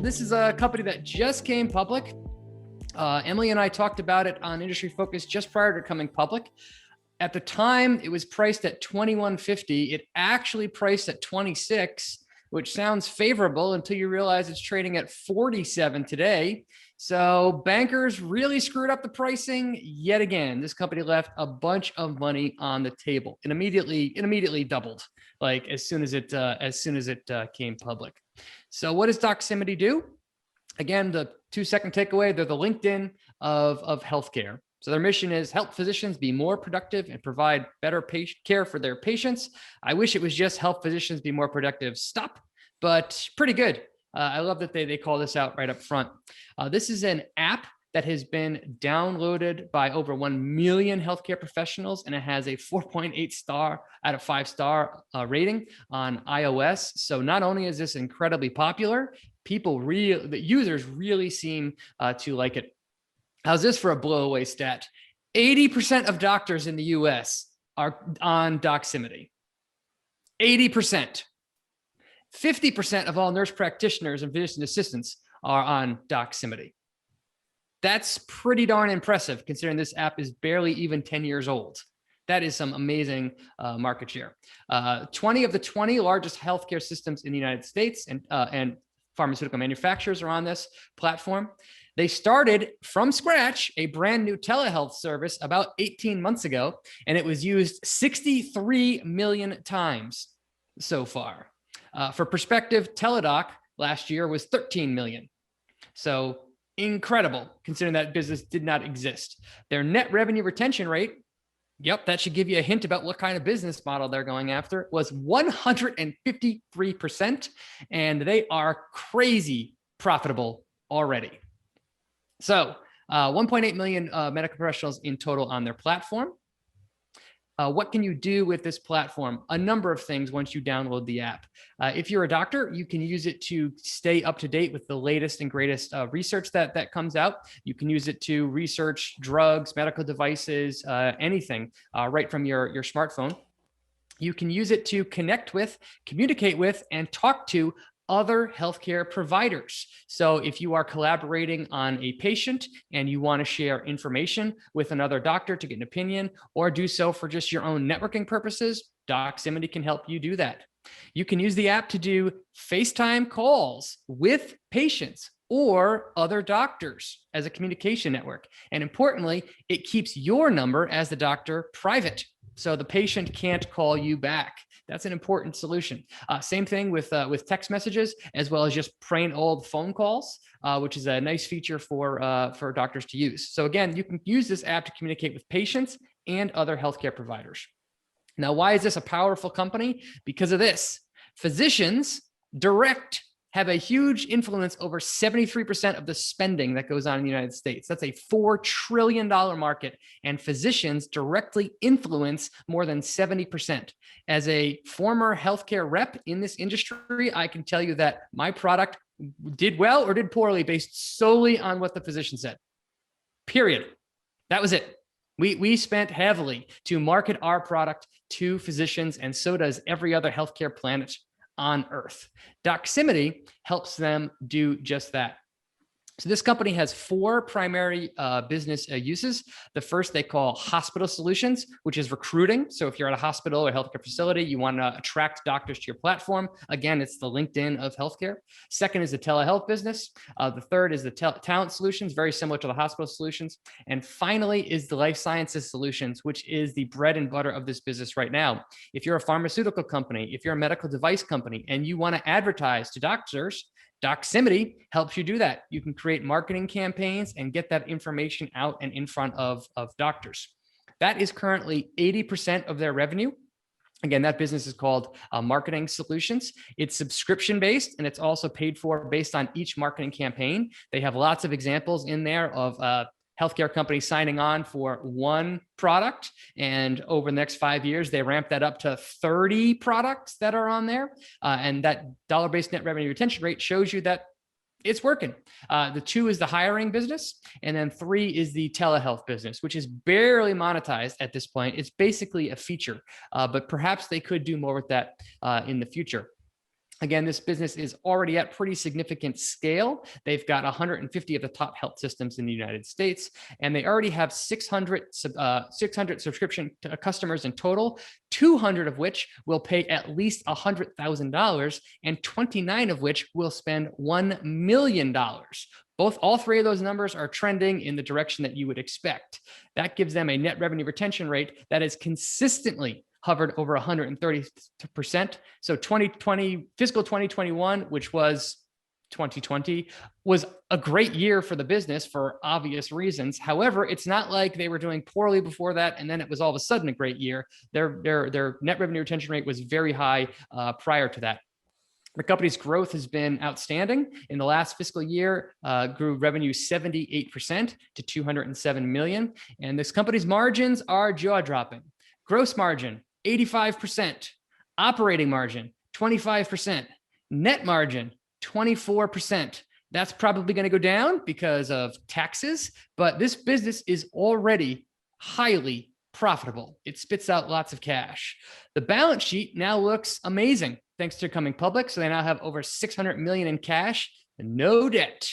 this is a company that just came public. Emily and I talked about it on Industry Focus just prior to coming public. At the time, it was priced at $21.50. It actually priced at $26, which sounds favorable until you realize it's trading at $47 today. So bankers really screwed up the pricing yet again. This company left a bunch of money on the table and immediately doubled, like as soon as it came public. So what does Doximity do? Again, the 2-second takeaway, they're the LinkedIn of healthcare. So their mission is help physicians be more productive and provide better care for their patients. I wish it was just help physicians be more productive. Stop, but pretty good. I love that they call this out right up front. This is an app that has been downloaded by over 1 million healthcare professionals, and it has a 4.8 star out of 5-star rating on iOS. So not only is this incredibly popular, the users really seem to like it. How's this for a blowaway stat? 80% of doctors in the US are on Doximity. 80%. 50% of all nurse practitioners and physician assistants are on Doximity. That's pretty darn impressive considering this app is barely even 10 years old. That is some amazing market share. 20 of the 20 largest healthcare systems in the United States and pharmaceutical manufacturers are on this platform. They started from scratch a brand new telehealth service about 18 months ago, and it was used 63 million times so far. For perspective, Teladoc last year was 13 million. So incredible considering that business did not exist. Their net revenue retention rate, yep, that should give you a hint about what kind of business model they're going after, was 153%, and they are crazy profitable already. So 1.8 million medical professionals in total on their platform. What can you do with this platform? A number of things once you download the app. If you're a doctor, you can use it to stay up to date with the latest and greatest research that comes out. You can use it to research drugs, medical devices, anything right from your smartphone. You can use it to connect with, communicate with, and talk to other healthcare providers. So if you are collaborating on a patient and you want to share information with another doctor to get an opinion or do so for just your own networking purposes, Doximity can help you do that. You can use the app to do FaceTime calls with patients or other doctors as a communication network. And importantly, it keeps your number as the doctor private, so the patient can't call you back. That's an important solution. Same thing with text messages, as well as just plain old phone calls, which is a nice feature for doctors to use. So again, you can use this app to communicate with patients and other healthcare providers. Now, why is this a powerful company? Because of this. Physicians direct have a huge influence over 73% of the spending that goes on in the United States. That's a $4 trillion market, and physicians directly influence more than 70%. As a former healthcare rep in this industry, I can tell you that my product did well or did poorly based solely on what the physician said. Period. That was it. We spent heavily to market our product to physicians, and so does every other healthcare planet on Earth. Doximity helps them do just that. So this company has 4 primary business uses. The first they call hospital solutions, which is recruiting. So if you're at a hospital or healthcare facility, you want to attract doctors to your platform. Again, it's the LinkedIn of healthcare. Second is the telehealth business. The third is the talent solutions, very similar to the hospital solutions. And finally is the life sciences solutions, which is the bread and butter of this business right now. If you're a pharmaceutical company, if you're a medical device company, and you want to advertise to doctors, Doximity helps you do that. You can create marketing campaigns and get that information out and in front of doctors. That is currently 80% of their revenue. Again, that business is called Marketing Solutions. It's subscription-based, and it's also paid for based on each marketing campaign. They have lots of examples in there of healthcare companies signing on for one product, and over the next 5 years, they ramp that up to 30 products that are on there. And that dollar-based net revenue retention rate shows you that it's working. The 2 is the hiring business, and then 3 is the telehealth business, which is barely monetized at this point. It's basically a feature, but perhaps they could do more with that in the future. Again, this business is already at pretty significant scale. They've got 150 of the top health systems in the United States, and they already have 600 subscription customers in total, 200 of which will pay at least $100,000, and 29 of which will spend $1 million. All three of those numbers are trending in the direction that you would expect. That gives them a net revenue retention rate that is consistently hovered over 130%. So fiscal 2021, which was 2020, was a great year for the business for obvious reasons. However, it's not like they were doing poorly before that, and then it was all of a sudden a great year. Their net revenue retention rate was very high prior to that. The company's growth has been outstanding. In the last fiscal year, grew revenue 78% to $207 million. And this company's margins are jaw-dropping. Gross margin, 85%. Operating margin, 25%. Net margin, 24%. That's probably going to go down because of taxes, but this business is already highly profitable. It spits out lots of cash. The balance sheet now looks amazing thanks to coming public. So they now have over 600 million in cash and no debt.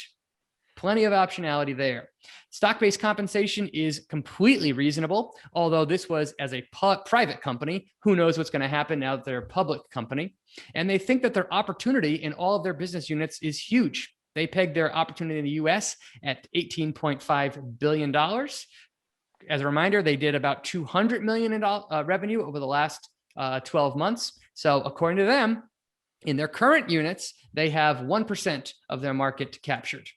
Plenty of optionality there. Stock-based compensation is completely reasonable, although this was as a private company. Who knows what's going to happen now that they're a public company? And they think that their opportunity in all of their business units is huge. They pegged their opportunity in the US at $18.5 billion. As a reminder, they did about $200 million in revenue over the last 12 months. So according to them, in their current units, they have 1% of their market captured.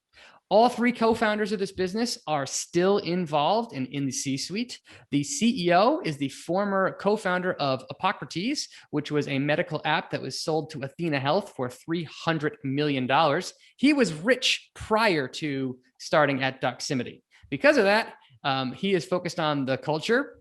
All three co-founders of this business are still involved in the C-suite. The CEO is the former co-founder of Epocrates, which was a medical app that was sold to Athena Health for $300 million. He was rich prior to starting at Doximity. Because of that, he is focused on the culture.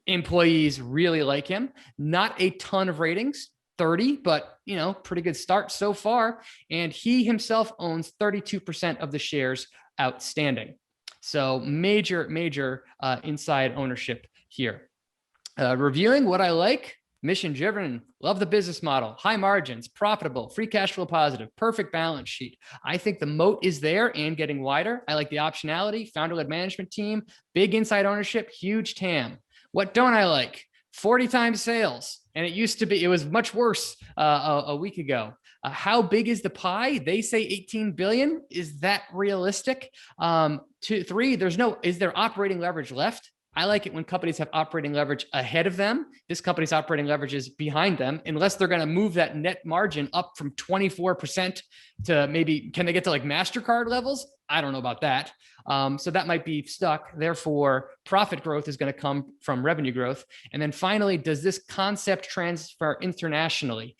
Employees really like him. Not a ton of ratings, 30, but pretty good start so far. And he himself owns 32% of the shares outstanding. So major inside ownership here. Reviewing what I like: mission driven, love the business model, high margins, profitable, free cash flow positive, perfect balance sheet. I think the moat is there and getting wider. I like the optionality, founder-led management team, big inside ownership, huge TAM. What don't I like? 40 times sales. And it was much worse a week ago. How big is the pie? They say 18 billion. Is that realistic? 3, is there operating leverage left? I like it when companies have operating leverage ahead of them. This company's operating leverage is behind them, unless they're going to move that net margin up from 24% to maybe, can they get to like MasterCard levels? I don't know about that. So that might be stuck. Therefore, profit growth is going to come from revenue growth. And then finally, does this concept transfer internationally?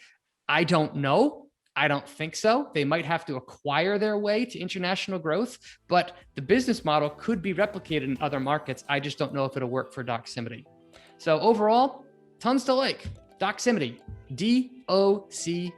I don't know. I don't think so. They might have to acquire their way to international growth, but the business model could be replicated in other markets. I just don't know if it'll work for Doximity. So overall, tons to like. Doximity, DOCS.